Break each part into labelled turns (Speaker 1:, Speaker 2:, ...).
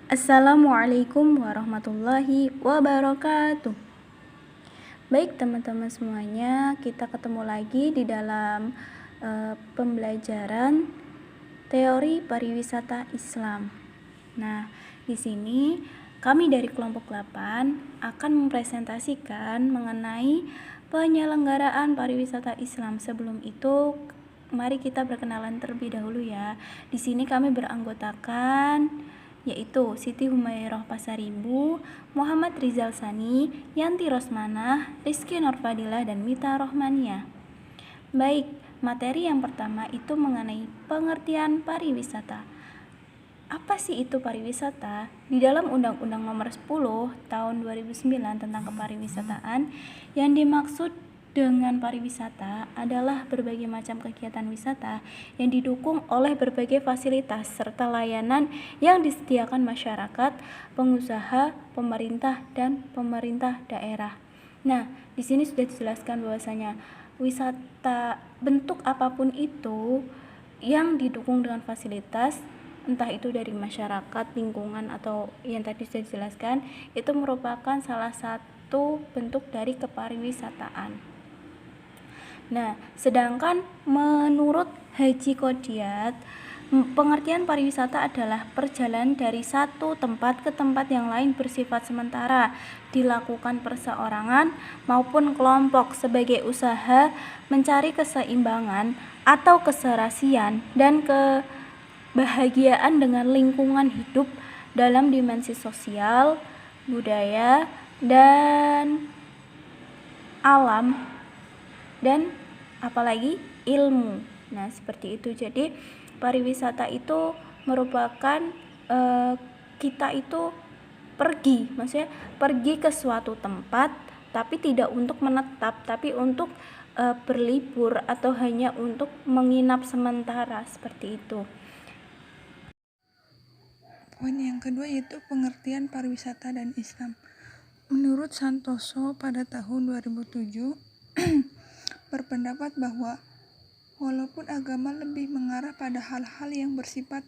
Speaker 1: Assalamualaikum warahmatullahi wabarakatuh. Baik teman-teman semuanya, kita ketemu lagi di dalam pembelajaran teori pariwisata Islam. Nah, di sini kami dari kelompok 8 akan mempresentasikan mengenai penyelenggaraan pariwisata Islam. Sebelum itu, mari kita berkenalan terlebih dahulu ya. Di sini kami beranggotakan yaitu Siti Humairah Pasaribu, Muhammad Rizal Sani, Yanti Rosmanah, Rizky Norfadilah, dan Mita Rohmania. Baik, materi yang pertama itu mengenai pengertian pariwisata. Apa sih itu pariwisata? Di dalam Undang-Undang Nomor 10 Tahun 2009 tentang kepariwisataan, yang dimaksud dengan pariwisata adalah berbagai macam kegiatan wisata yang didukung oleh berbagai fasilitas serta layanan yang disediakan masyarakat, pengusaha, pemerintah, dan pemerintah daerah. Nah, di sini sudah dijelaskan bahwasanya wisata bentuk apapun itu yang didukung dengan fasilitas, entah itu dari masyarakat, lingkungan, atau yang tadi sudah dijelaskan, itu merupakan salah satu bentuk dari kepariwisataan. Nah, sedangkan menurut Haji Qodiyat, pengertian pariwisata adalah perjalanan dari satu tempat ke tempat yang lain bersifat sementara, dilakukan perseorangan maupun kelompok sebagai usaha mencari keseimbangan atau keserasian dan kebahagiaan dengan lingkungan hidup dalam dimensi sosial, budaya, dan alam, dan apalagi ilmu. Nah, seperti itu. Jadi pariwisata itu merupakan kita itu pergi, maksudnya pergi ke suatu tempat tapi tidak untuk menetap, tapi untuk berlibur atau hanya untuk menginap sementara, seperti itu.
Speaker 2: Poin yang kedua yaitu pengertian pariwisata dan Islam. Menurut Santoso pada tahun 2007 berpendapat bahwa walaupun agama lebih mengarah pada hal-hal yang bersifat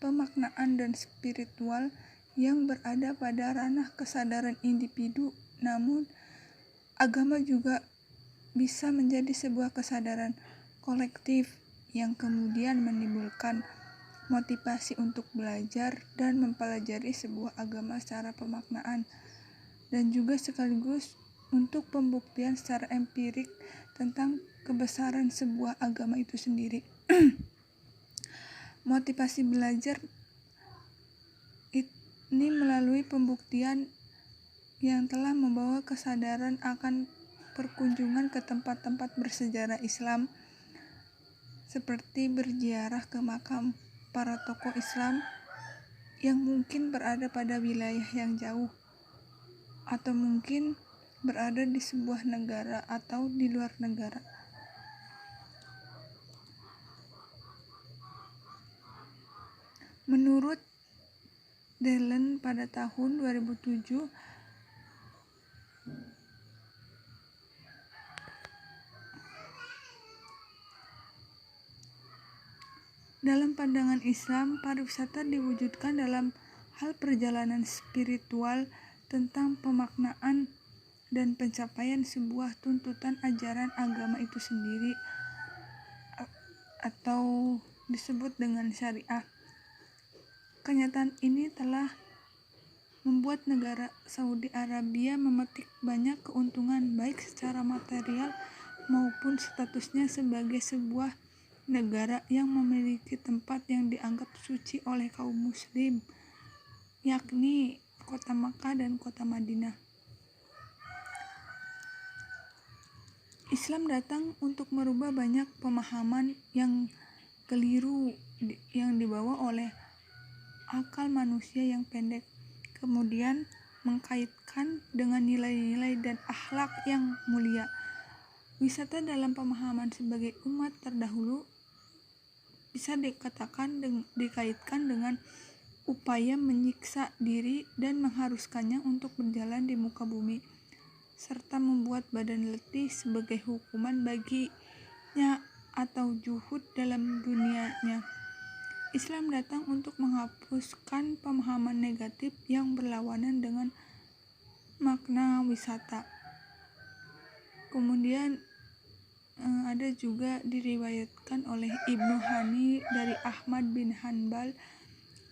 Speaker 2: pemaknaan dan spiritual yang berada pada ranah kesadaran individu, namun agama juga bisa menjadi sebuah kesadaran kolektif yang kemudian menimbulkan motivasi untuk belajar dan mempelajari sebuah agama secara pemaknaan, dan juga sekaligus untuk pembuktian secara empirik tentang kebesaran sebuah agama itu sendiri. Motivasi belajar ini melalui pembuktian yang telah membawa kesadaran akan perkunjungan ke tempat-tempat bersejarah Islam, seperti berziarah ke makam para tokoh Islam yang mungkin berada pada wilayah yang jauh, atau mungkin berada di sebuah negara atau di luar negara. Menurut Dellen pada tahun 2007, dalam pandangan Islam, pariwisata diwujudkan dalam hal perjalanan spiritual tentang pemaknaan dan pencapaian sebuah tuntutan ajaran agama itu sendiri, atau disebut dengan syariah. Kenyataan ini telah membuat negara Saudi Arabia memetik banyak keuntungan baik secara material maupun statusnya sebagai sebuah negara yang memiliki tempat yang dianggap suci oleh kaum muslim, yakni kota Makkah dan kota Madinah. Islam datang untuk merubah banyak pemahaman yang keliru yang dibawa oleh akal manusia yang pendek, kemudian mengkaitkan dengan nilai-nilai dan akhlak yang mulia. Wisata dalam pemahaman sebagai umat terdahulu bisa dikaitkan dengan upaya menyiksa diri dan mengharuskannya untuk berjalan di muka bumi, serta membuat badan letih sebagai hukuman baginya atau juhud dalam dunianya. Islam datang untuk menghapuskan pemahaman negatif yang berlawanan dengan makna wisata. Kemudian ada juga diriwayatkan oleh Ibnu Hani dari Ahmad bin Hanbal.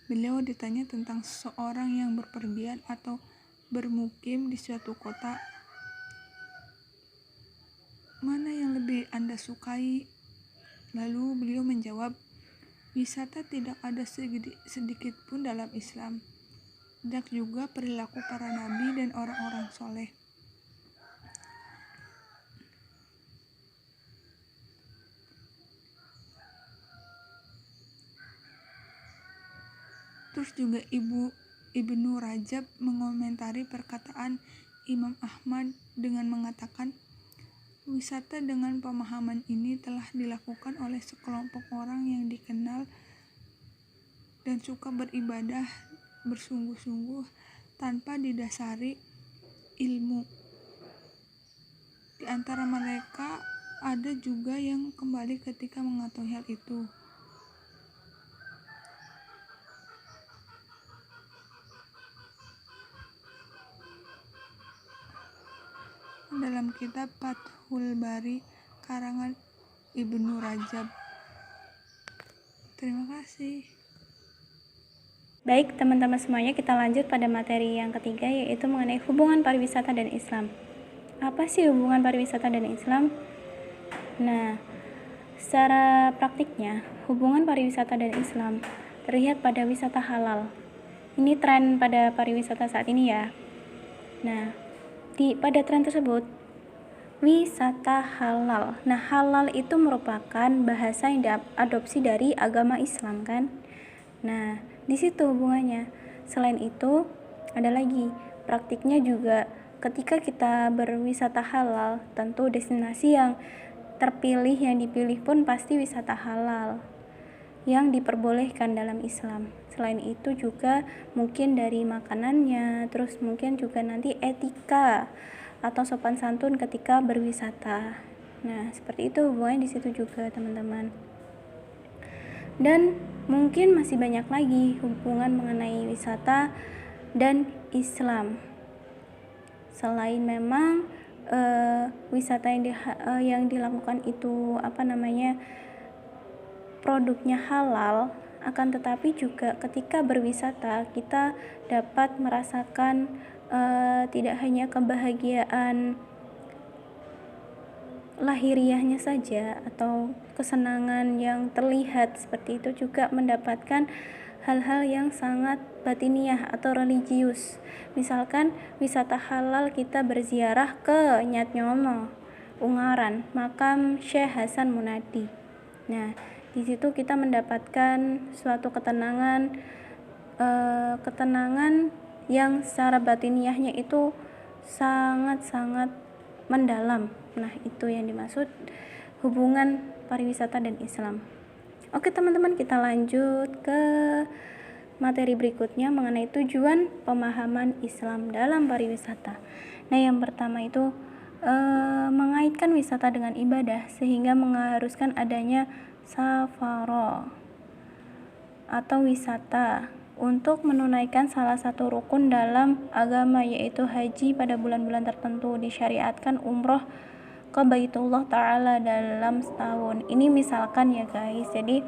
Speaker 2: Beliau ditanya tentang seorang yang berpergian atau bermukim di suatu kota, mana yang lebih Anda sukai? Lalu beliau menjawab, wisata tidak ada sedikit pun dalam Islam. Tidak juga perilaku para nabi dan orang-orang soleh. Terus juga Ibnu Rajab mengomentari perkataan Imam Ahmad dengan mengatakan, wisata dengan pemahaman ini telah dilakukan oleh sekelompok orang yang dikenal dan suka beribadah bersungguh-sungguh tanpa didasari ilmu. Di antara mereka ada juga yang kembali ketika mengetahui hal itu. Dalam kitab Fathul Bari karangan Ibnu Rajab. Terima kasih.
Speaker 1: Baik teman-teman semuanya, kita lanjut pada materi yang ketiga, yaitu mengenai hubungan pariwisata dan Islam. Apa sih hubungan pariwisata dan Islam? Nah, secara praktiknya, hubungan pariwisata dan Islam terlihat pada wisata halal. Ini tren pada pariwisata saat ini ya. Nah, pada tren tersebut, wisata halal. Nah, halal itu merupakan bahasa yang diadopsi dari agama Islam kan? Nah, di situ hubungannya. Selain itu, ada lagi praktiknya juga. Ketika kita berwisata halal, tentu destinasi yang terpilih, yang dipilih pun pasti wisata halal yang diperbolehkan dalam Islam. Selain itu juga mungkin dari makanannya, terus mungkin juga nanti etika atau sopan santun ketika berwisata. Nah, seperti itu hubungannya di situ juga, teman-teman. Dan mungkin masih banyak lagi hubungan mengenai wisata dan Islam. Selain memang wisata yang dilakukan itu produknya halal, akan tetapi juga ketika berwisata kita dapat merasakan tidak hanya kebahagiaan lahiriahnya saja atau kesenangan yang terlihat seperti itu, juga mendapatkan hal-hal yang sangat batiniah atau religius. Misalkan wisata halal kita berziarah ke Nyatnyono, Ungaran, makam Syekh Hasan Munadi. Nah, di situ kita mendapatkan suatu ketenangan yang secara batiniahnya itu sangat-sangat mendalam. Nah, itu yang dimaksud hubungan pariwisata dan Islam. Oke teman-teman, kita lanjut ke materi berikutnya mengenai tujuan pemahaman Islam dalam pariwisata. Nah, yang pertama itu mengaitkan wisata dengan ibadah sehingga mengharuskan adanya safaro atau wisata untuk menunaikan salah satu rukun dalam agama, yaitu haji pada bulan-bulan tertentu. Disyariatkan umroh ke Baitullah Ta'ala dalam setahun. Ini misalkan ya guys, jadi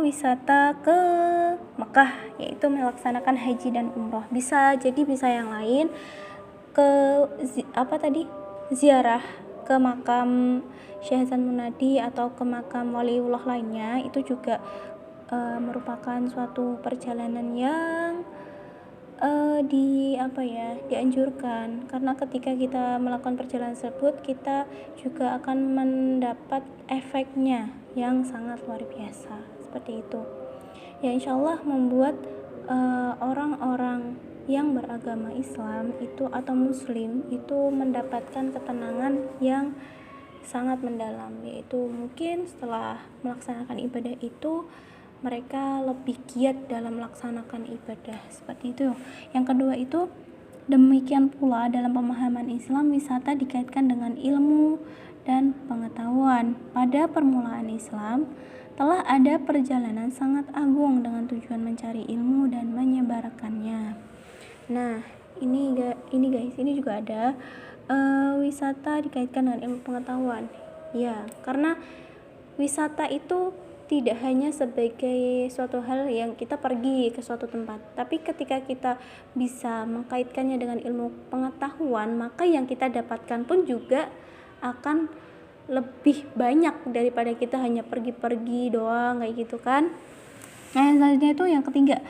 Speaker 1: wisata ke Mekah, yaitu melaksanakan haji dan umroh. Bisa yang lain, ke ziarah ke makam Syekh Hasan Munadi atau ke makam waliullah lainnya. Itu juga merupakan suatu perjalanan yang dianjurkan, karena ketika kita melakukan perjalanan tersebut kita juga akan mendapat efeknya yang sangat luar biasa. Seperti itu ya, insyaallah membuat orang-orang yang beragama Islam itu atau muslim itu mendapatkan ketenangan yang sangat mendalam, yaitu mungkin setelah melaksanakan ibadah itu mereka lebih giat dalam melaksanakan ibadah. Seperti itu. Yang kedua itu, demikian pula dalam pemahaman Islam, wisata dikaitkan dengan ilmu dan pengetahuan. Pada permulaan Islam, telah ada perjalanan sangat agung dengan tujuan mencari ilmu dan menyebarkannya. Nah, ini guys, ini juga ada wisata dikaitkan dengan ilmu pengetahuan. Ya, karena wisata itu tidak hanya sebagai suatu hal yang kita pergi ke suatu tempat, tapi ketika kita bisa mengkaitkannya dengan ilmu pengetahuan, maka yang kita dapatkan pun juga akan lebih banyak daripada kita hanya pergi-pergi doang kayak gitu kan. Nah, yang selanjutnya itu yang ketiga,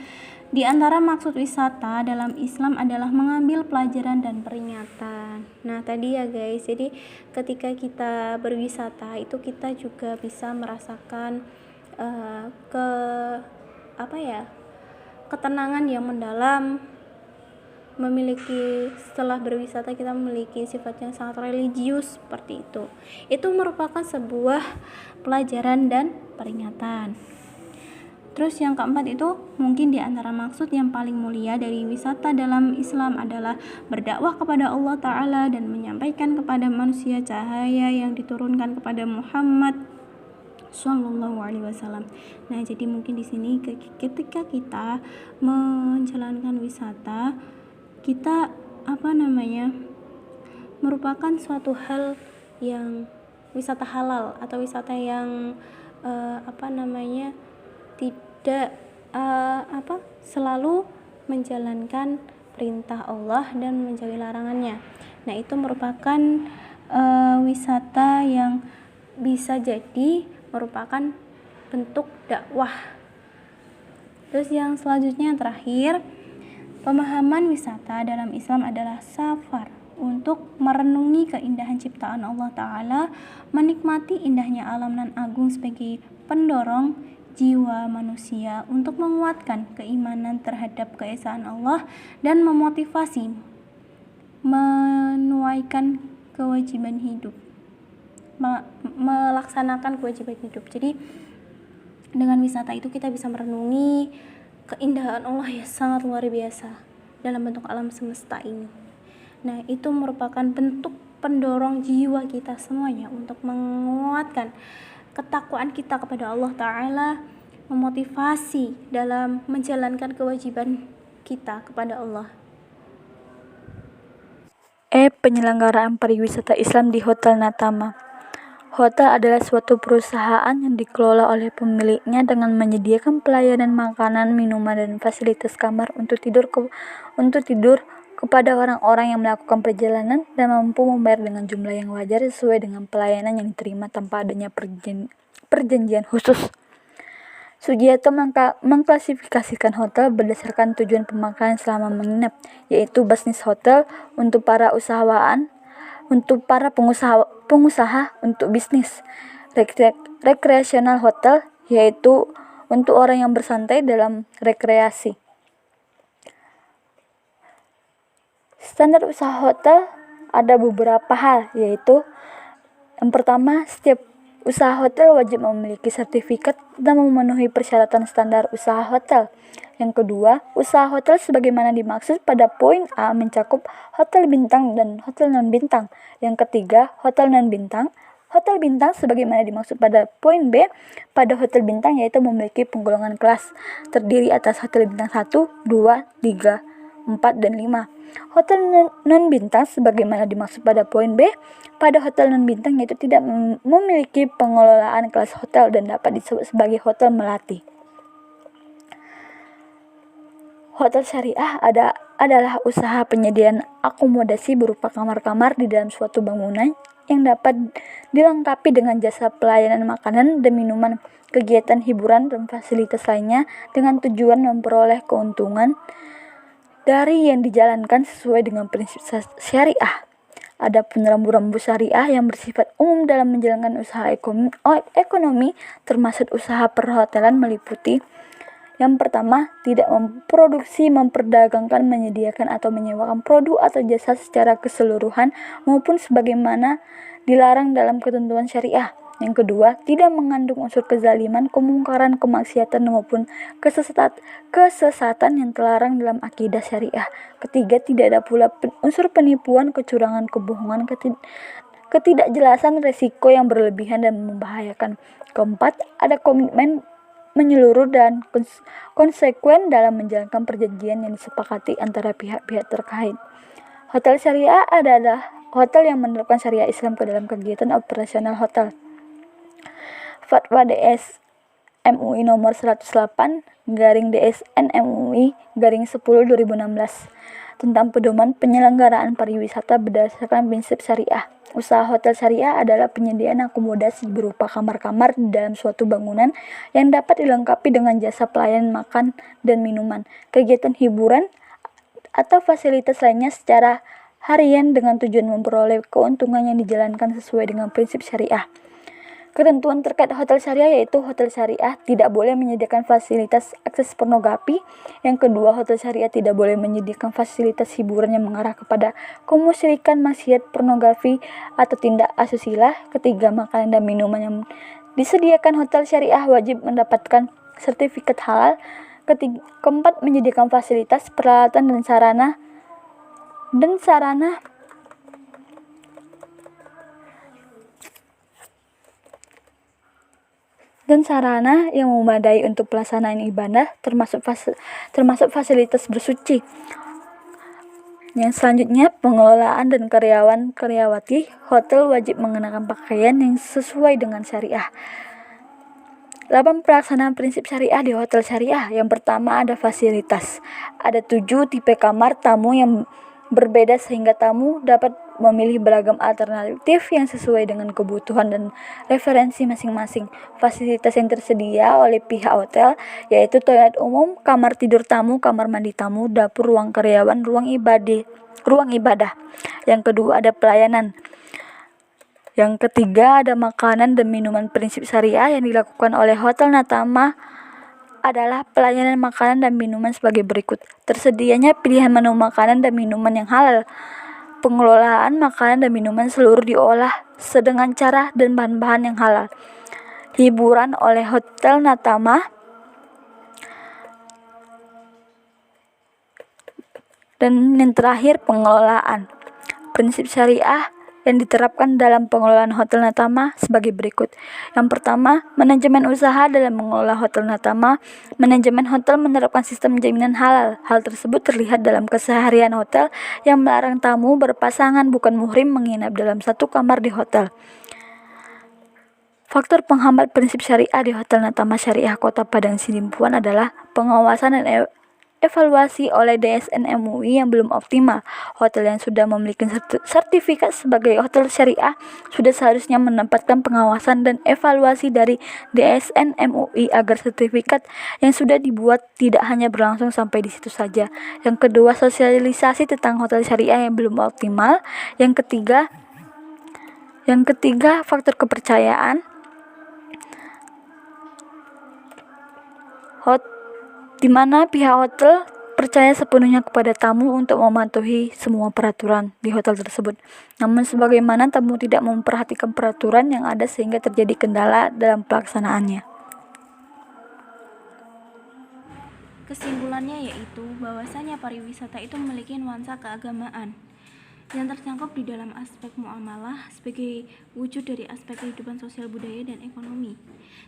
Speaker 1: di antara maksud wisata dalam Islam adalah mengambil pelajaran dan peringatan. Nah, tadi ya guys, jadi ketika kita berwisata itu kita juga bisa merasakan ketenangan yang mendalam. Setelah berwisata kita memiliki sifat yang sangat religius seperti itu. Itu merupakan sebuah pelajaran dan peringatan. Terus yang keempat itu, mungkin di antara maksud yang paling mulia dari wisata dalam Islam adalah berdakwah kepada Allah Ta'ala dan menyampaikan kepada manusia cahaya yang diturunkan kepada Muhammad Sallallahu Alaihi Wasallam. Nah, jadi mungkin di sini ketika kita menjalankan wisata, kita merupakan suatu hal yang wisata halal atau wisata yang tidak selalu menjalankan perintah Allah dan menjauhi larangannya. Nah, itu merupakan wisata yang bisa jadi merupakan bentuk dakwah. Terus yang selanjutnya yang terakhir, pemahaman wisata dalam Islam adalah safar untuk merenungi keindahan ciptaan Allah Ta'ala, menikmati indahnya alam nan agung sebagai pendorong jiwa manusia untuk menguatkan keimanan terhadap keesaan Allah dan memotivasi menunaikan kewajiban hidup, melaksanakan kewajiban hidup. Jadi dengan wisata itu kita bisa merenungi keindahan Allah yang sangat luar biasa dalam bentuk alam semesta ini. Nah, itu merupakan bentuk pendorong jiwa kita semuanya untuk menguatkan ketakwaan kita kepada Allah Ta'ala, memotivasi dalam menjalankan kewajiban kita kepada Allah.
Speaker 3: Penyelenggaraan pariwisata Islam di Hotel Natama. Hotel adalah suatu perusahaan yang dikelola oleh pemiliknya dengan menyediakan pelayanan makanan, minuman, dan fasilitas kamar untuk tidur kepada orang-orang yang melakukan perjalanan dan mampu membayar dengan jumlah yang wajar sesuai dengan pelayanan yang diterima tanpa adanya perjanjian khusus. Sugiarto mengklasifikasikan hotel berdasarkan tujuan pemakaian selama menginap, yaitu business hotel untuk para pengusaha untuk bisnis, recreational hotel yaitu untuk orang yang bersantai dalam rekreasi. Standar usaha hotel ada beberapa hal, yaitu yang pertama, setiap usaha hotel wajib memiliki sertifikat dan memenuhi persyaratan standar usaha hotel. Yang kedua, usaha hotel sebagaimana dimaksud pada poin A mencakup hotel bintang dan hotel non-bintang. Yang ketiga, hotel non-bintang. Hotel bintang sebagaimana dimaksud pada poin B pada hotel bintang yaitu memiliki penggolongan kelas terdiri atas hotel bintang 1, 2, 3, 4, dan 5. Hotel non-bintang sebagaimana dimaksud pada poin B pada hotel non-bintang yaitu tidak memiliki pengelolaan kelas hotel dan dapat disebut sebagai hotel melati. Hotel syariah adalah usaha penyediaan akomodasi berupa kamar-kamar di dalam suatu bangunan yang dapat dilengkapi dengan jasa pelayanan makanan dan minuman, kegiatan hiburan, dan fasilitas lainnya dengan tujuan memperoleh keuntungan dari yang dijalankan sesuai dengan prinsip syariah. Adapun rambu-rambu syariah yang bersifat umum dalam menjalankan usaha ekonomi termasuk usaha perhotelan meliputi: yang pertama, tidak memproduksi, memperdagangkan, menyediakan atau menyewakan produk atau jasa secara keseluruhan maupun sebagaimana dilarang dalam ketentuan syariah. Yang kedua, tidak mengandung unsur kezaliman, kemungkaran, kemaksiatan maupun kesesatan yang terlarang dalam akidah syariah. Ketiga, tidak ada pula unsur penipuan, kecurangan, kebohongan, ketidakjelasan resiko yang berlebihan dan membahayakan. Keempat, ada komitmen menyeluruh dan konsekuen dalam menjalankan perjanjian yang disepakati antara pihak-pihak terkait. Hotel syariah adalah hotel yang menerapkan syariah Islam ke dalam kegiatan operasional hotel. Fatwa DS MUI nomor 108/DSN MUI/10/2016 tentang pedoman penyelenggaraan pariwisata berdasarkan prinsip syariah. Usaha hotel syariah adalah penyediaan akomodasi berupa kamar-kamar di dalam suatu bangunan yang dapat dilengkapi dengan jasa pelayanan makan dan minuman, kegiatan hiburan, atau fasilitas lainnya secara harian dengan tujuan memperoleh keuntungan yang dijalankan sesuai dengan prinsip syariah. Ketentuan terkait hotel syariah yaitu hotel syariah tidak boleh menyediakan fasilitas akses pornografi. Yang kedua, hotel syariah tidak boleh menyediakan fasilitas hiburan yang mengarah kepada kemusyrikan, maksiat, pornografi, atau tindak asusila. Ketiga, makanan dan minuman yang disediakan hotel syariah wajib mendapatkan sertifikat halal. Keempat, menyediakan fasilitas, peralatan, dan sarana yang memadai untuk pelaksanaan ibadah, termasuk fasilitas bersuci. Yang selanjutnya, pengelolaan dan karyawati hotel wajib mengenakan pakaian yang sesuai dengan syariah. 8. Pelaksanaan prinsip syariah di hotel syariah. Yang pertama, ada fasilitas. Ada 7 tipe kamar tamu yang berbeda sehingga tamu dapat memilih beragam alternatif yang sesuai dengan kebutuhan dan referensi masing-masing. Fasilitas yang tersedia oleh pihak hotel yaitu toilet umum, kamar tidur tamu, kamar mandi tamu, dapur, ruang karyawan, ruang ibadah. Yang kedua, ada pelayanan. Yang ketiga, ada makanan dan minuman. Prinsip syariah yang dilakukan oleh Hotel Natama adalah pelayanan makanan dan minuman sebagai berikut. Tersedianya pilihan menu makanan dan minuman yang halal. Pengelolaan makanan dan minuman seluruh diolah dengan cara dan bahan-bahan yang halal. Hiburan oleh Hotel Natama. Dan yang terakhir, pengelolaan. Prinsip syariah yang diterapkan dalam pengelolaan Hotel Natama sebagai berikut. Yang pertama, manajemen usaha dalam mengelola Hotel Natama. Manajemen hotel menerapkan sistem jaminan halal. Hal tersebut terlihat dalam keseharian hotel yang melarang tamu berpasangan bukan muhrim menginap dalam satu kamar di hotel. Faktor penghambat prinsip syariah di Hotel Natama Syariah Kota Padang Sidimpuan adalah pengawasan dan evaluasi oleh DSN MUI yang belum optimal. Hotel yang sudah memiliki sertifikat sebagai hotel syariah sudah seharusnya mendapatkan pengawasan dan evaluasi dari DSN MUI agar sertifikat yang sudah dibuat tidak hanya berlangsung sampai di situ saja. Yang kedua, sosialisasi tentang hotel syariah yang belum optimal. Yang ketiga, faktor kepercayaan. Di mana pihak hotel percaya sepenuhnya kepada tamu untuk mematuhi semua peraturan di hotel tersebut. Namun sebagaimana tamu tidak memperhatikan peraturan yang ada sehingga terjadi kendala dalam pelaksanaannya.
Speaker 1: Kesimpulannya yaitu bahwasanya pariwisata itu memiliki nuansa keagamaan yang tercakup di dalam aspek muamalah sebagai wujud dari aspek kehidupan sosial, budaya, dan ekonomi.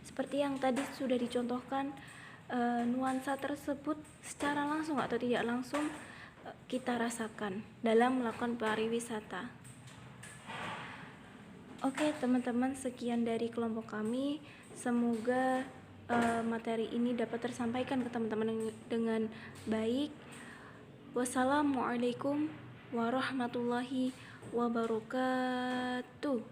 Speaker 1: Seperti yang tadi sudah dicontohkan, nuansa tersebut secara langsung atau tidak langsung kita rasakan dalam melakukan pariwisata. Oke teman-teman, sekian dari kelompok kami. Semoga materi ini dapat tersampaikan ke teman-teman dengan baik. Wassalamualaikum warahmatullahi wabarakatuh.